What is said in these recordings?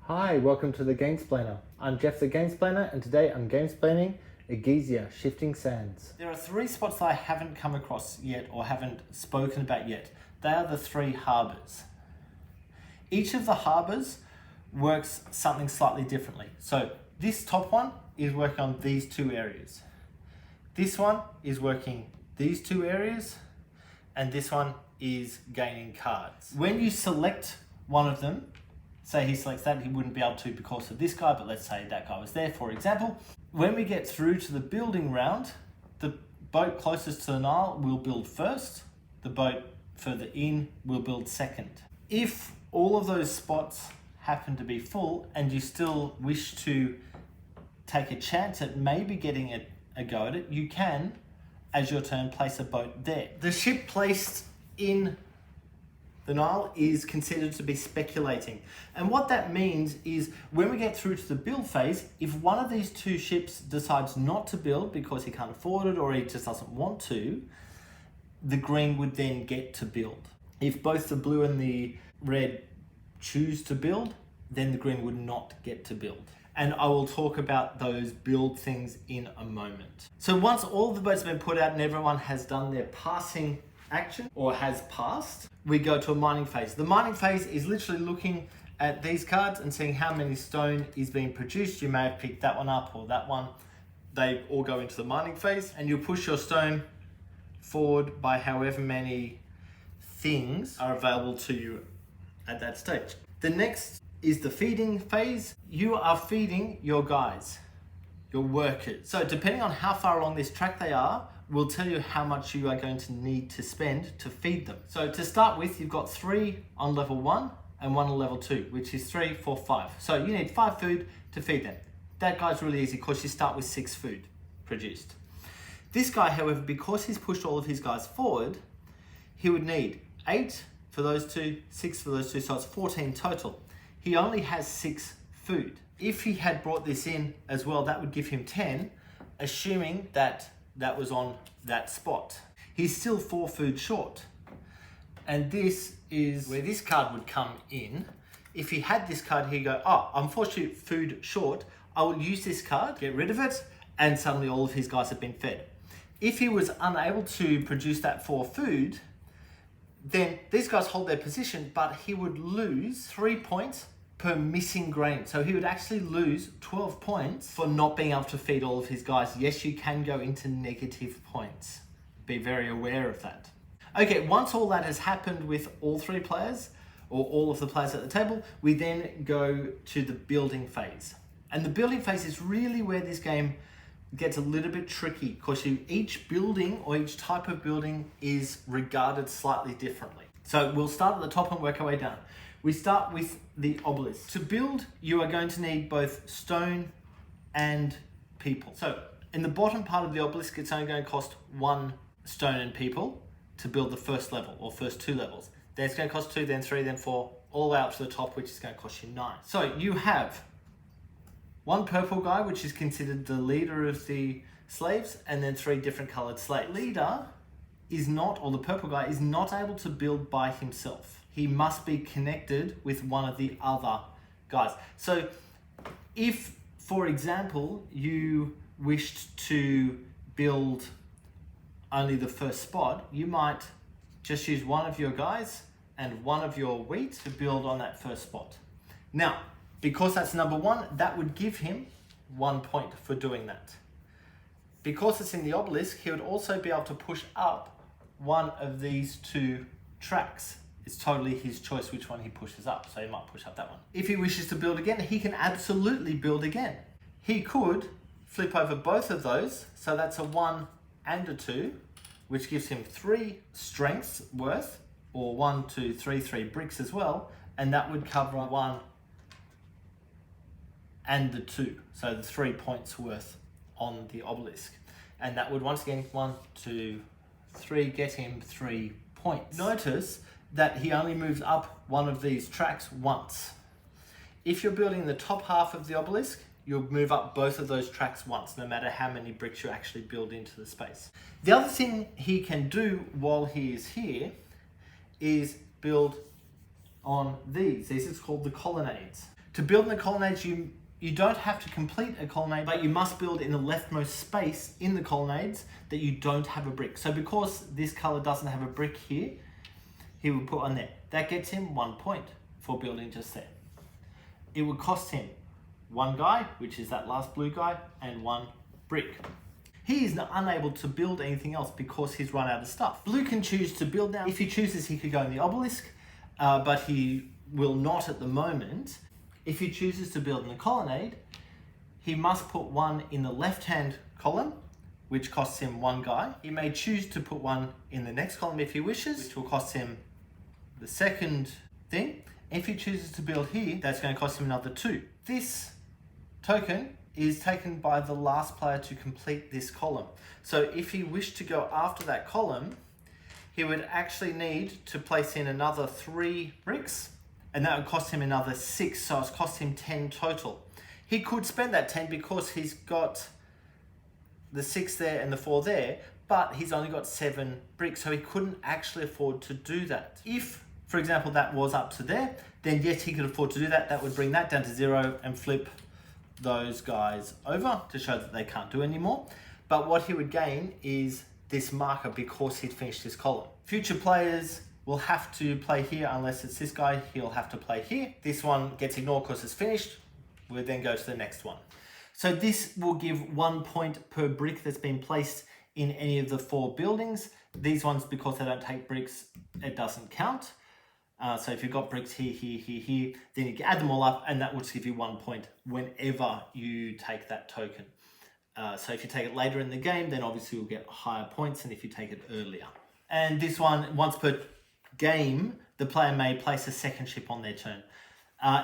Hi, welcome to the Gamesplainer. I'm Jeff the Gamesplainer, and today I'm gamesplaining Egizia Shifting Sands. There are three spots that I haven't come across yet or haven't spoken about yet. They are the three harbours. Each of the harbours works something slightly differently. So this top one is working on these two areas. This one is working these two areas, and this one is gaining cards. When you select one of them, say he selects that, he wouldn't be able to because of this guy, but let's say that guy was there, for example. When we get through to the building round, the boat closest to the Nile will build first, the boat further in will build second. If all of those spots happen to be full and you still wish to take a chance at maybe getting a go at it, you can, as your turn, place a boat there. The ship placed in the Nile is considered to be speculating. And what that means is when we get through to the build phase, if one of these two ships decides not to build because he can't afford it or he just doesn't want to, the green would then get to build. If both the blue and the red choose to build, then the green would not get to build. And I will talk about those build things in a moment. So once all of the boats have been put out and everyone has done their passing action or has passed, we go to a mining phase. The mining phase is literally looking at these cards and seeing how many stone is being produced. You may have picked that one up or that one. They all go into the mining phase, and you push your stone forward by however many things are available to you at that stage. The next is the feeding phase. You are feeding your guys, your workers. So depending on how far along this track they are, will tell you how much you are going to need to spend to feed them. So to start with, you've got 3 on level 1 and 1 on level 2, which is 3, 4, 5. So you need 5 food to feed them. That guy's really easy because you start with 6 food produced. This guy, however, because he's pushed all of his guys forward, he would need 8 for those two, 6 for those two, so it's 14 total. He only has 6 food. If he had brought this in as well, that would give him 10, assuming that was on that spot. He's still 4 food short. And this is where this card would come in. If he had this card, he'd go, oh, I'm 4 food short. I will use this card, get rid of it, and suddenly all of his guys have been fed. If he was unable to produce that 4 food, then these guys hold their position, but he would lose 3 points per missing grain. So he would actually lose 12 points for not being able to feed all of his guys. Yes, you can go into negative points. Be very aware of that. Okay, once all that has happened with all 3 players, or all of the players at the table, we then go to the building phase. And the building phase is really where this game gets a little bit tricky, because each building or each type of building is regarded slightly differently. So we'll start at the top and work our way down. We start with the obelisk. To build, you are going to need both stone and people. So in the bottom part of the obelisk, it's only going to cost 1 stone and people to build the first level or first 2 levels. Then it's going to cost 2, then 3, then 4, all the way up to the top, which is going to cost you 9. So you have 1 purple guy, which is considered the leader of the slaves, and then 3 different colored slaves. The leader is not, or the purple guy is not able to build by himself. He must be connected with one of the other guys. So if, for example, you wished to build only the first spot, you might just use one of your guys and one of your wheat to build on that first spot. Now, because that's number 1, that would give him 1 point for doing that. Because it's in the obelisk, he would also be able to push up one of these 2 tracks. It's totally his choice which one he pushes up, so he might push up that one. If he wishes to build again, he can absolutely build again. He could flip over both of those, so that's a 1 and a 2, which gives him 3 strengths worth, or 1, 2, 3, 3 bricks as well, and that would cover 1 and the 2, so the 3 points worth on the obelisk. And that would once again, 1, 2, 3, get him 3 points. Notice that he only moves up one of these tracks once. If you're building the top half of the obelisk, you'll move up both of those tracks once, no matter how many bricks you actually build into the space. The other thing he can do while he is here is build on these. These are called the colonnades. To build in the colonnades, you don't have to complete a colonnade, but you must build in the leftmost space in the colonnades that you don't have a brick. So because this color doesn't have a brick here, he will put one there. That gets him 1 point for building just there. It would cost him one guy, which is that last blue guy, and one brick. He is unable to build anything else because he's run out of stuff. Blue can choose to build now. If he chooses, he could go in the Obelisk, but he will not at the moment. If he chooses to build in the colonnade, he must put one in the left-hand column, which costs him one guy. He may choose to put one in the next column if he wishes, which will cost him the second thing. If he chooses to build here, that's going to cost him another 2. This token is taken by the last player to complete this column. So if he wished to go after that column, he would actually need to place in another 3 bricks, and that would cost him another 6, so it's cost him 10 total. He could spend that 10 because he's got the 6 there and the 4 there, but he's only got 7 bricks, so he couldn't actually afford to do that. If, for example, that was up to there, then yes, he could afford to do that. That would bring that down to 0 and flip those guys over to show that they can't do anymore. But what he would gain is this marker because he'd finished this column. Future players will have to play here unless it's this guy. He'll have to play here. This one gets ignored because it's finished. We'll then go to the next one. So this will give 1 point per brick that's been placed in any of the 4 buildings. These ones, because they don't take bricks, it doesn't count. So if you've got bricks here, here, here, here, then you can add them all up and that will give you 1 point whenever you take that token. So if you take it later in the game, then obviously you'll get higher points than if you take it earlier. And this one, once per game, the player may place a second ship on their turn.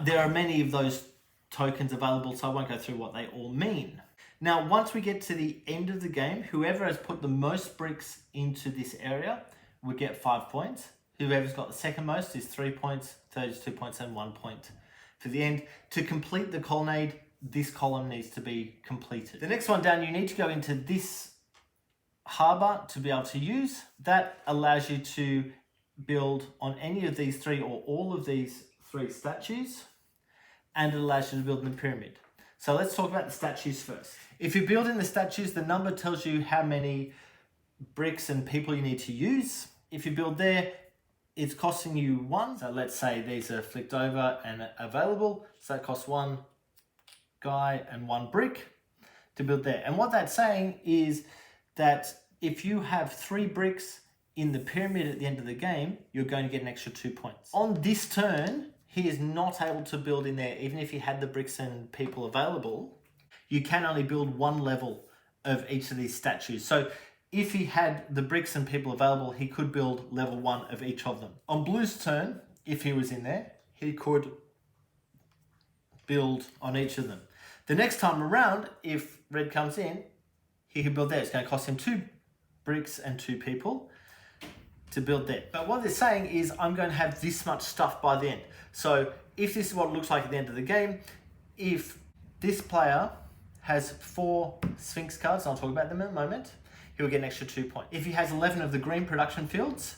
There are many of those tokens available, so I won't go through what they all mean. Now, once we get to the end of the game, whoever has put the most bricks into this area will get 5 points. Whoever's got the second most is 3 points, third is 2 points, and 1 point. For the end, to complete the colonnade, this column needs to be completed. The next one down, you need to go into this harbour to be able to use. That allows you to build on any of these 3 or all of these 3 statues, and it allows you to build in the pyramid. So let's talk about the statues first. If you build in the statues, the number tells you how many bricks and people you need to use. If you build there, it's costing you 1. So let's say these are flicked over and available. So that costs 1 guy and 1 brick to build there. And what that's saying is that if you have 3 bricks in the pyramid at the end of the game, you're going to get an extra 2 points. On this turn, he is not able to build in there, even if he had the bricks and people available. You can only build 1 level of each of these statues. So if he had the bricks and people available, he could build level 1 of each of them. On Blue's turn, if he was in there, he could build on each of them. The next time around, if Red comes in, he can build there. It's going to cost him 2 bricks and 2 people to build there. But what they're saying is, I'm going to have this much stuff by the end. So if this is what it looks like at the end of the game, if this player has 4 Sphinx cards, and I'll talk about them in a moment, he will get an extra 2 points. If he has 11 of the green production fields,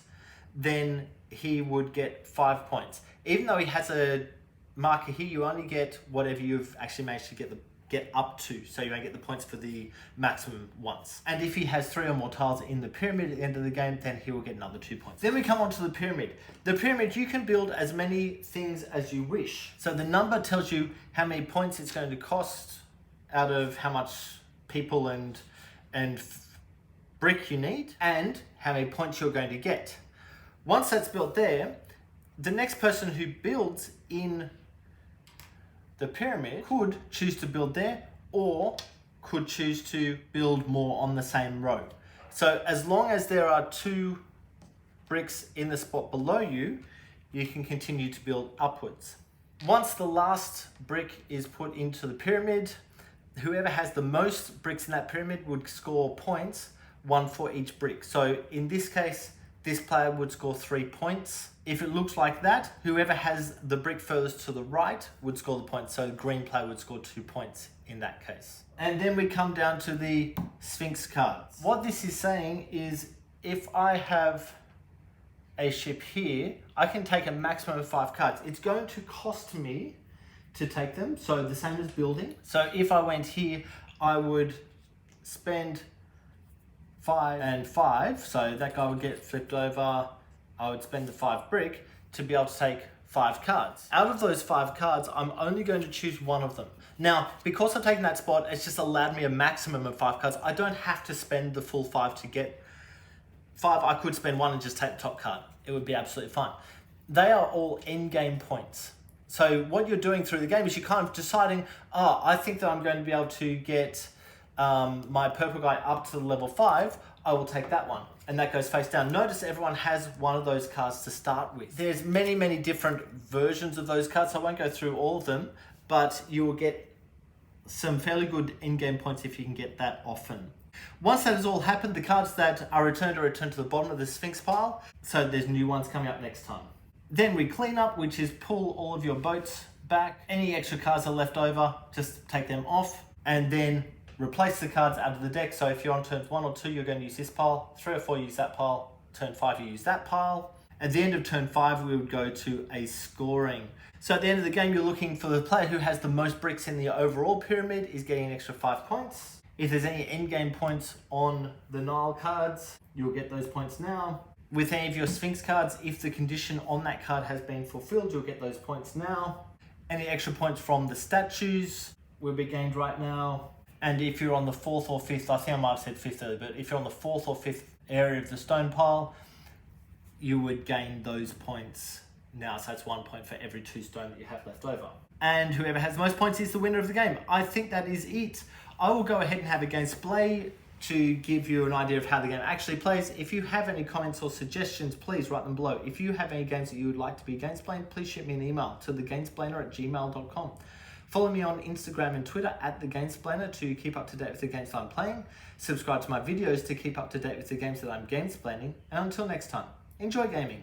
then he would get 5 points. Even though he has a marker here, you only get whatever you've actually managed to get up to. So you won't get the points for the maximum once. And if he has 3 or more tiles in the pyramid at the end of the game, then he will get another 2 points. Then we come on to the pyramid. The pyramid, you can build as many things as you wish. So the number tells you how many points it's going to cost out of how much people and brick you need, and how many points you're going to get. Once that's built there, the next person who builds in the pyramid could choose to build there, or could choose to build more on the same row. So as long as there are 2 bricks in the spot below you, you can continue to build upwards. Once the last brick is put into the pyramid, whoever has the most bricks in that pyramid would score points, 1 for each brick. So in this case, this player would score 3 points. If it looks like that, whoever has the brick furthest to the right would score the points. So the green player would score 2 points in that case. And then we come down to the Sphinx cards. What this is saying is, if I have a ship here, I can take a maximum of 5 cards. It's going to cost me to take them. So the same as building. So if I went here, I would spend 5 and 5. So that guy would get flipped over. I would spend the 5 brick to be able to take 5 cards. Out of those 5 cards, I'm only going to choose one of them. Now, because I've taken that spot, it's just allowed me a maximum of 5 cards. I don't have to spend the full 5 to get 5. I could spend 1 and just take the top card. It would be absolutely fine. They are all in-game points. So what you're doing through the game is you're kind of deciding, I think that I'm going to be able to get my purple guy up to level 5. I will take that one. And that goes face down. Notice everyone has one of those cards to start with. There's many, many different versions of those cards. So I won't go through all of them, but you will get some fairly good in-game points if you can get that often. Once that has all happened, the cards that are returned are returned to the bottom of the Sphinx pile. So there's new ones coming up next time. Then we clean up, which is pull all of your boats back. Any extra cards are left over, just take them off. And then replace the cards out of the deck. So if you're on turns 1 or 2, you're going to use this pile. 3 or 4, use that pile. Turn 5, you use that pile. At the end of turn 5, we would go to a scoring. So at the end of the game, you're looking for the player who has the most bricks in the overall pyramid is getting an extra 5 points. If there's any end-game points on the Nile cards, you'll get those points now. With any of your Sphinx cards, if the condition on that card has been fulfilled, you'll get those points now. Any extra points from the statues will be gained right now. And if you're on the 4th or 5th, I think I might have said 5th earlier, but if you're on the 4th or 5th area of the stone pile, you would gain those points now. So that's 1 point for every 2 stone that you have left over. And whoever has the most points is the winner of the game. I think that is it. I will go ahead and have a gameplay to give you an idea of how the game actually plays. If you have any comments or suggestions, please write them below. If you have any games that you would like to be Gamesplaned, please shoot me an email to thegamesplainer@gmail.com. Follow me on Instagram and Twitter @thegamesplainer to keep up to date with the games that I'm playing. Subscribe to my videos to keep up to date with the games that I'm gamesplaining. And until next time, enjoy gaming.